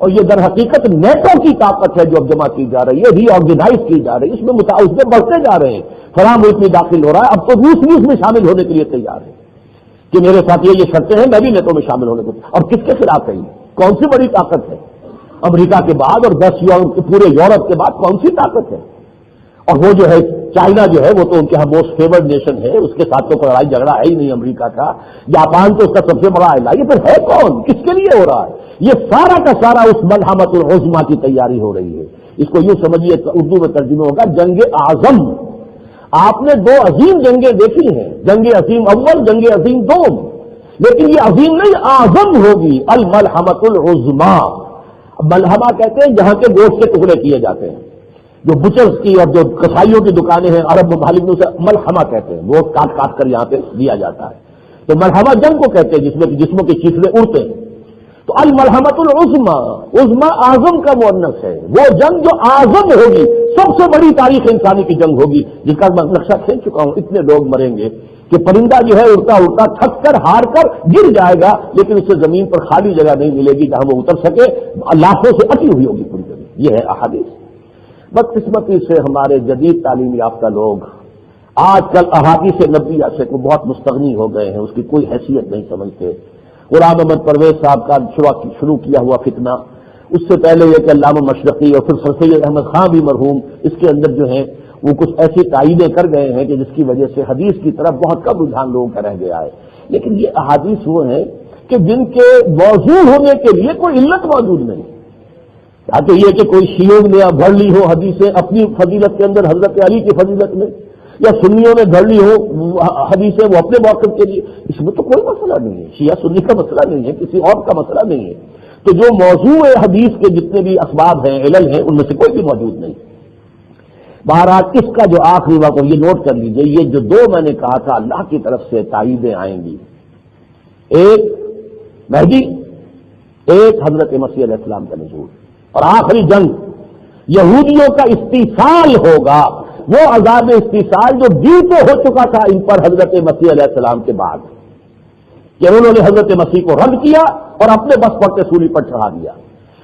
اور یہ در حقیقت نیٹو کی طاقت ہے جو اب جمع کی جا رہی ہے، ری آرگنائز کی جا رہی ہے، اس میں بڑھتے جا رہے ہیں، فلاں ملک میں داخل ہو رہا ہے، اب تو روس میں شامل ہونے کے لیے تیار ہے کہ میرے ساتھ یہ شرطیں ہیں، میں بھی نیٹو میں شامل ہونے کو۔ اب کس کے خلاف ہے یہ؟ کون سی بڑی طاقت ہے؟ امریکا کے بعد اور 10 پورے یورپ کے بعد کون سی طاقت ہے؟ اور وہ جو ہے چائنا جو ہے وہ تو ان کے ہاں موسٹ فیورڈ نیشن ہے، اس کے ساتھ تو کوئی لڑائی جھگڑا ہے ہی نہیں امریکا کا۔ جاپان تو اس کا سب سے بڑا علاقہ، یہ پھر ہے کون؟ کس کے لیے ہو رہا ہے؟ یہ سارا کا سارا اس ملحمت العظمیٰ کی تیاری ہو رہی ہے۔ اس کو یوں سمجھیے، اردو میں ترجمہ ہوگا جنگ اعظم۔ آپ نے 2 عظیم جنگیں دیکھی ہیں، جنگ عظیم اول، جنگ عظیم دوم، لیکن یہ عظیم نہیں اعظم ہوگی، الملحمت العظمیٰ۔ ملحمہ کہتے ہیں جہاں کے گوشت کے ٹکڑے کیے جاتے ہیں، جو بچرز کی اور جو کسائیوں کی دکانیں ہیں عرب ممالک میں، اسے ملحمہ کہتے ہیں، گوشت کاٹ کاٹ کر یہاں پہ دیا جاتا ہے۔ تو ملحمہ جنگ کو کہتے ہیں جس میں جسموں کے چیخڑے اڑتے ہیں۔ تو الملحمت العظمیٰ، عظمیٰ اعظم کا مؤنث ہے، وہ جنگ جو اعظم ہوگی، سب سے بڑی تاریخ انسانی کی جنگ ہوگی، جس کا میں نقشہ کھینچ چکا ہوں۔ اتنے لوگ مریں گے کہ پرندہ جو ہے اڑتا اڑتا تھک کر ہار کر گر جائے گا، لیکن اسے زمین پر خالی جگہ نہیں ملے گی جہاں وہ اتر سکے، لاکھوں سے اٹی ہوئی ہوگی پوری زمین۔ یہ ہے احادیث۔ بدقسمتی سے ہمارے جدید تعلیم یافتہ لوگ آج کل احادیث نبویہ سے کو بہت مستغنی ہو گئے ہیں، اس کی کوئی حیثیت نہیں سمجھتے۔ غلام احمد پرویز صاحب کا شروع کیا ہوا فتنہ، اس سے پہلے یہ کہ علامہ مشرقی اور پھر سر سید احمد خان بھی مرحوم، اس کے اندر جو ہیں وہ کچھ ایسی تائیدیں کر گئے ہیں کہ جس کی وجہ سے حدیث کی طرف بہت کم رجحان لوگوں کا رہ گیا ہے۔ لیکن یہ احادیث وہ ہیں کہ جن کے موضوع ہونے کے لیے کوئی علت موجود نہیں، تاکہ یہ کہ کوئی شیعوں نے گھڑ لی ہو حدیثیں اپنی فضیلت کے اندر حضرت علی کی فضیلت میں، یا سنیوں نے گھڑ لی ہو حدیثیں وہ اپنے موقف کے لیے، اس میں تو کوئی مسئلہ نہیں ہے، شیعہ سنی کا مسئلہ نہیں ہے، کسی اور کا مسئلہ نہیں ہے۔ تو جو موضوع حدیث کے جتنے بھی اسباب ہیں، علل ہیں، ان میں سے کوئی بھی موجود نہیں۔ بہرحال اس کا جو آخری وقت، یہ نوٹ کر لیجئے، یہ جو 2 میں نے کہا تھا اللہ کی طرف سے تائیدیں آئیں گی، ایک مہدی، ایک حضرت مسیح علیہ السلام کا نزول، اور آخری جنگ یہودیوں کا استیصال ہوگا، وہ عذاب استیصال جو دی تو ہو چکا تھا ان پر حضرت مسیح علیہ السلام کے بعد، کہ انہوں نے حضرت مسیح کو رد کیا اور اپنے بس پر سولی پر چڑھا دیا،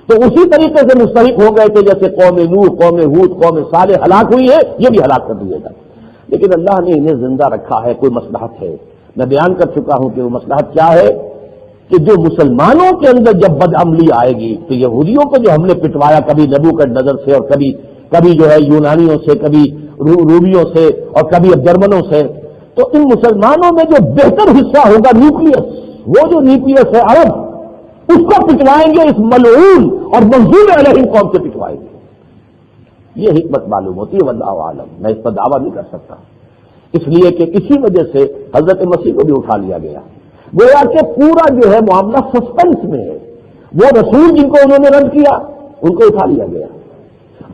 تو اسی طریقے سے مستحق ہو گئے تھے جیسے قوم نوح، قوم ہود، قوم صالح ہلاک ہوئی ہے، یہ بھی ہلاک کر دیے گا۔ لیکن اللہ نے انہیں زندہ رکھا ہے، کوئی مصلحت ہے۔ میں بیان کر چکا ہوں کہ وہ مصلحت کیا ہے، کہ جو مسلمانوں کے اندر جب بد عملی آئے گی تو یہودیوں کو جو ہم نے پٹوایا کبھی نبوکدنضر سے اور کبھی جو ہے یونانیوں سے، کبھی رومیوں سے اور کبھی جرمنوں سے، تو ان مسلمانوں میں جو بہتر حصہ ہوگا نیوکلیس، وہ جو نیوکلیس ہے عرب، اس کو پٹوائیں گے اس ملعون اور منظور علیہ قوم سے پٹوائیں گے۔ یہ حکمت معلوم ہوتی ہے، واللہ عالم، میں اس پر دعویٰ نہیں کر سکتا، اس لیے کہ اسی وجہ سے حضرت مسیح کو بھی اٹھا لیا گیا، گویا کہ پورا جو ہے معاملہ سسپنس میں ہے۔ وہ رسول جن کو انہوں نے رد کیا ان کو اٹھا لیا گیا،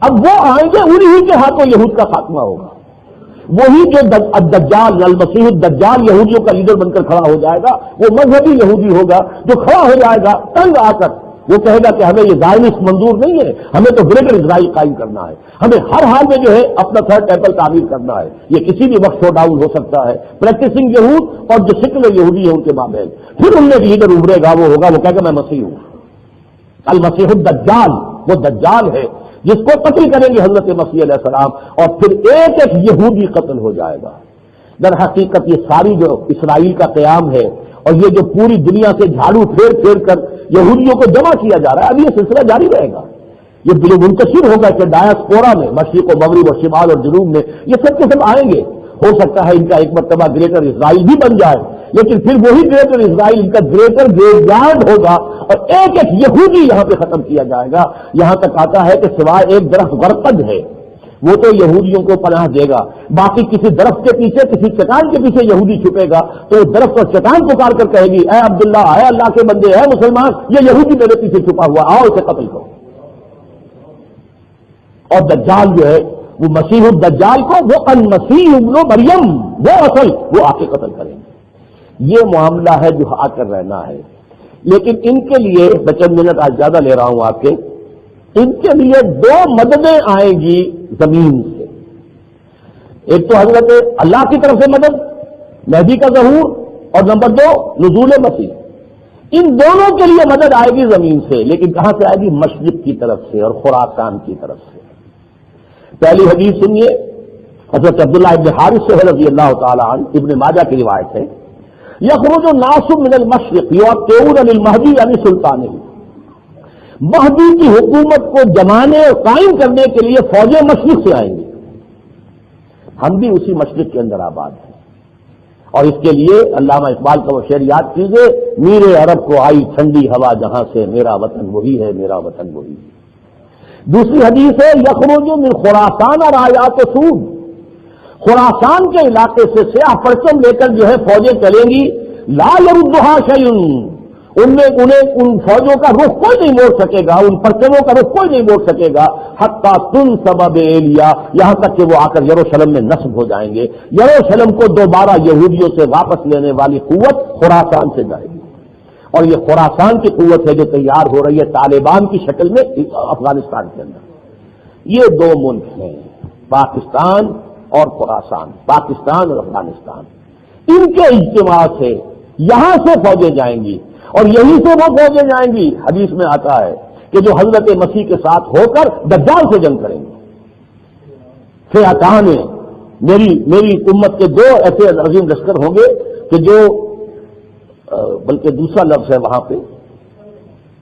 اب وہ آئیں گے، انہی کے ہاتھوں یہود کا خاتمہ ہوگا، وہی جو الدجال المسیح الدجال یہودیوں کا لیڈر بن کر کھڑا ہو جائے گا، وہ مذہبی یہودی ہوگا جو کھڑا ہو جائے گا تنگ آ کر، وہ کہے گا کہ ہمیں یہ زائنسٹ منظور نہیں ہے، ہمیں تو گریٹر اسرائیل قائم کرنا ہے، ہمیں ہر حال میں جو ہے اپنا 3rd ٹیمپل تعمیر کرنا ہے، یہ کسی بھی وقت شو ڈاؤن ہو سکتا ہے۔ پریکٹسنگ یہود اور جو سیکولر یہودی ہے ان کے مابین پھر ان میں لیڈر ابھرے گا، وہ ہوگا، وہ کہے گا میں مسیح ہوں، المسیح الدجال، وہ دجال ہے جس کو قتل کریں گے حضرت مسیح علیہ السلام، اور پھر ایک ایک یہودی قتل ہو جائے گا۔ در حقیقت یہ ساری جو اسرائیل کا قیام ہے اور یہ جو پوری دنیا سے جھاڑو پھیر پھیر کر یہودیوں کو جمع کیا جا رہا ہے، اب یہ سلسلہ جاری رہے گا، یہ جو منتشر ہوگا کہ ڈایاسپورا میں، مشرق و مغرب اور شمال اور جنوب میں، یہ سب کے سب آئیں گے۔ ہو سکتا ہے ان کا ایک مرتبہ گریٹر اسرائیل بھی بن جائے، لیکن پھر وہی گریٹر اسرائیل ان کا گریٹر گریو یارڈ ہوگا، اور ایک ایک یہودی یہاں پہ ختم کیا جائے گا۔ یہاں تک آتا ہے کہ سوائے ایک درخت غرقد ہے، وہ تو یہودیوں کو پناہ دے گا، باقی کسی درخت کے پیچھے، کسی چٹان کے پیچھے یہودی چھپے گا تو وہ درخت اور چٹان پکار کر کہے گی، اے عبداللہ، اے اللہ کے بندے، اے مسلمان، یہ یہودی میرے پیچھے چھپا ہوا، آؤ اسے قتل کرو۔ اور دجال جو ہے وہ مسیح الدجال کو، وہ المسیح ابن مریم، وہ اصل، وہ آ کے قتل کریں گے۔ یہ معاملہ ہے جو آ کر رہنا ہے، لیکن ان کے لیے میں چند منٹ آج زیادہ لے رہا ہوں آپ کے، ان کے لیے 2 مددیں آئیں گی زمین سے۔ ایک تو حضرت اللہ کی طرف سے مدد، مہدی کا ظہور، اور نمبر 2 نزول مسیح۔ ان دونوں کے لیے مدد آئے گی زمین سے، لیکن کہاں سے آئے گی؟ مشرق کی طرف سے اور خراسان کی طرف سے۔ پہلی حدیث سنیے، حضرت عبداللہ ابن حارث سے رضی اللہ تعالی عنہ، ابن ماجہ کی روایت ہے، یخرج الناس من المشرق یؤتون للمہدی عن سلطانہ، مہدی کی حکومت کو جمانے اور قائم کرنے کے لیے فوجیں مشرق سے آئیں گی۔ ہم بھی اسی مشرق کے اندر آباد ہیں، اور اس کے لیے علامہ اقبال کا وہ شعر یاد کیجیے، میر عرب کو آئی ٹھنڈی ہوا جہاں سے، میرا وطن وہی ہے، میرا وطن وہی ہے۔ دوسری حدیث ہے، یخرج من خراسان رایات سود، خراسان کے علاقے سے سیاہ پرچم لے کر جو ہے فوجیں چلیں گی، لا یردھا شیء، ان فوجوں کا رخ کوئی نہیں موڑ سکے گا، ان پرچموں کا رخ کوئی نہیں موڑ سکے گا، حتی تنصب بإیلیا، یہاں تک کہ وہ آ کر یروشلم میں نصب ہو جائیں گے۔ یروشلم کو دوبارہ یہودیوں سے واپس لینے والی قوت خراسان سے جائے گی، اور یہ خراسان کی قوت ہے جو تیار ہو رہی ہے طالبان کی شکل میں افغانستان کے اندر۔ یہ دو ملک ہیں، پاکستان اور خراسان، پاکستان اور افغانستان، ان کے اجتماع سے یہاں سے فوجیں جائیں گی، اور یہیں سے وہ فوجیں جائیں گی، حدیث میں آتا ہے کہ جو حضرت مسیح کے ساتھ ہو کر دجال سے جنگ کریں گے۔ فئتان، میری امت کے دو ایسے عظیم لشکر ہوں گے کہ جو بلکہ دوسرا لفظ ہے وہاں پہ،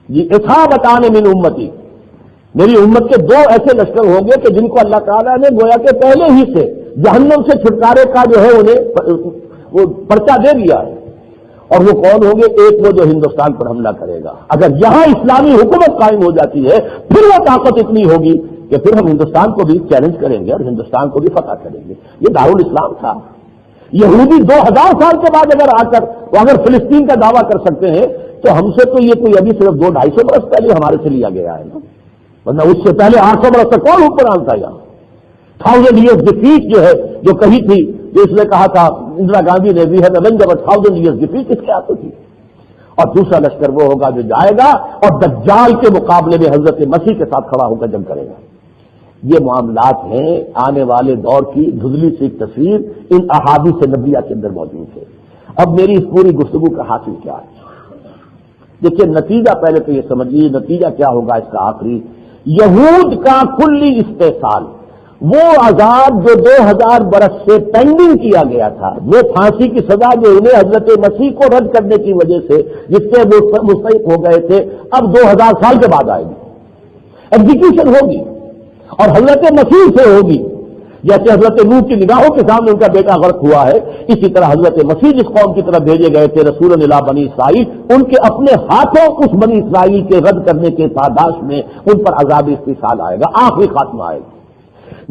یہ اصابتان من امتی، میری امت کے دو ایسے لشکر ہوں گے کہ جن کو اللہ تعالیٰ نے گویا کہ پہلے ہی سے جہنم سے چھٹکارے کا جو ہے انہیں وہ پرچہ دے دیا ہے، اور وہ کون ہوں گے؟ ایک وہ جو ہندوستان پر حملہ کرے گا۔ اگر یہاں اسلامی حکومت قائم ہو جاتی ہے پھر وہ طاقت اتنی ہوگی کہ پھر ہم ہندوستان کو بھی چیلنج کریں گے اور ہندوستان کو بھی فتح کریں گے۔ یہ دارالاسلام تھا۔ یہودی 2000 سال کے بعد اگر آ کر وہ اگر فلسطین کا دعویٰ کر سکتے ہیں تو ہم سے تو یہ کوئی ابھی صرف 200-250 برس پہلے ہمارے سے لیا گیا ہے نا، ورنہ اس سے پہلے 800 برس تک کون حکمران تھا یہاں؟ 1000 years defeat جو ہے جو کہی تھی، جو اس نے کہا تھا اندرا گاندھی نے بھی ہے نوینجر 1000 years defeat، اس کے ہاتھوں تھی۔ اور دوسرا لشکر وہ ہوگا جو جائے گا اور دجال کے مقابلے میں حضرت مسیح کے ساتھ کھڑا ہو کر جنگ کرے گا۔ یہ معاملات ہیں، آنے والے دور کی دھندلی سی ایک تصویر ان احادیث نبویہ کے اندر موجود ہے۔ اب میری اس پوری گفتگو کا حاصل کیا ہے؟ دیکھیے نتیجہ پہلے تو یہ سمجھیے، نتیجہ کیا ہوگا اس کا آخری، یہود کا کلی استحصال، وہ عذاب جو 2000 برس سے پینڈنگ کیا گیا تھا، وہ پھانسی کی سزا جو انہیں حضرت مسیح کو رد کرنے کی وجہ سے جس سے وہ مستحق ہو گئے تھے، اب 2000 سال کے بعد آئے گی، ایگزیکیوشن ہوگی اور حضرت مسیح سے ہوگی۔ جیسے حضرت نوح کی نگاہوں کے سامنے ان کا بیٹا غرق ہوا ہے، اسی طرح حضرت مسیح جس قوم کی طرف بھیجے گئے تھے رسول الی بنی اسرائیل، ان کے اپنے ہاتھوں اس بنی اسرائیل کے رد کرنے کے پاداش میں ان پر عذاب استحصال آئے گا، آخری خاتمہ آئے گا۔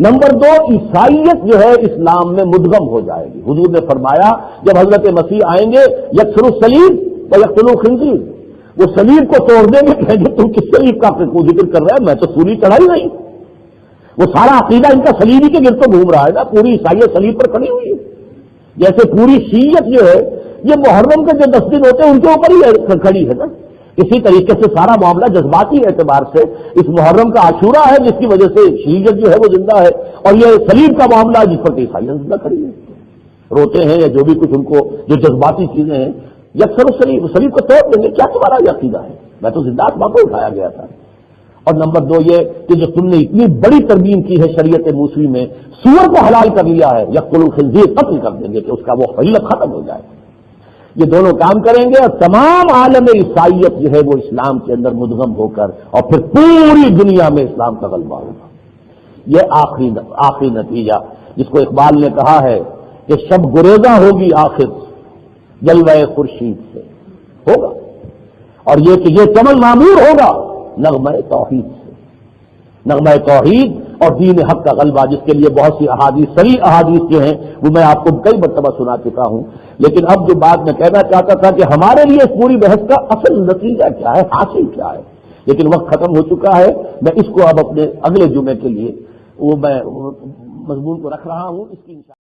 نمبر 2، عیسائیت جو ہے اسلام میں مدغم ہو جائے گی۔ حضور نے فرمایا جب حضرت مسیح آئیں گے، یکسر الصلیب و یقتل الخنزیر، وہ صلیب کو توڑ دیں گے، کہیں گے تم کس صلیب کا ذکر کر رہے ہیں، میں تو سولی چڑھائی نہیں۔ وہ سارا عقیدہ ان کا صلیبی کے گرد تو گھوم رہا ہے نا، پوری عیسائیت صلیب پر کھڑی ہوئی ہے۔ جیسے پوری شیعت جو ہے یہ محرم کے جو 10 دن ہوتے ہیں ان کے اوپر ہی کھڑی ہے نا، اسی طریقے سے سارا معاملہ جذباتی اعتبار سے اس محرم کا عاشورہ ہے جس کی وجہ سے شیعت جو ہے وہ زندہ ہے، اور یہ صلیب کا معاملہ جس پر عیسائیت زندہ کھڑی ہے، روتے ہیں یا جو بھی کچھ ان کو جو جذباتی چیزیں ہیں، یکسر صلیب کو توڑ دیں گے، کیا تمہارا یہ عقیدہ ہے؟ میں تو زندہ آسما کو اٹھایا گیا تھا۔ اور نمبر 2 یہ کہ جو تم نے اتنی بڑی ترمیم کی ہے شریعت موسوی میں، سور کو حلال کر لیا ہے، یقتل الخنزیر، قتل کر دیں گے کہ اس کا وہ خلیت ختم ہو جائے۔ یہ دونوں کام کریں گے اور تمام عالم عیسائیت جو ہے وہ اسلام کے اندر مدغم ہو کر اور پھر پوری دنیا میں اسلام کا غلبہ ہوگا۔ یہ آخری نتیجہ جس کو اقبال نے کہا ہے کہ شب گریزہ ہوگی آخر جلوہ خورشید سے، ہوگا، اور یہ کہ یہ چمن معمور ہوگا نغمہ توحید سے، نغمہ توحید اور دین حق کا غلبہ، جس کے لیے بہت سی احادیث، صحیح احادیث جو ہیں وہ میں آپ کو کئی مرتبہ سنا چکا ہوں۔ لیکن اب جو بات میں کہنا چاہتا تھا کہ ہمارے لیے اس پوری بحث کا اصل نتیجہ کیا ہے، حاصل کیا ہے، لیکن وقت ختم ہو چکا ہے۔ میں اس کو اب اپنے اگلے جمعے کے لیے وہ میں مضمون کو رکھ رہا ہوں، اس کی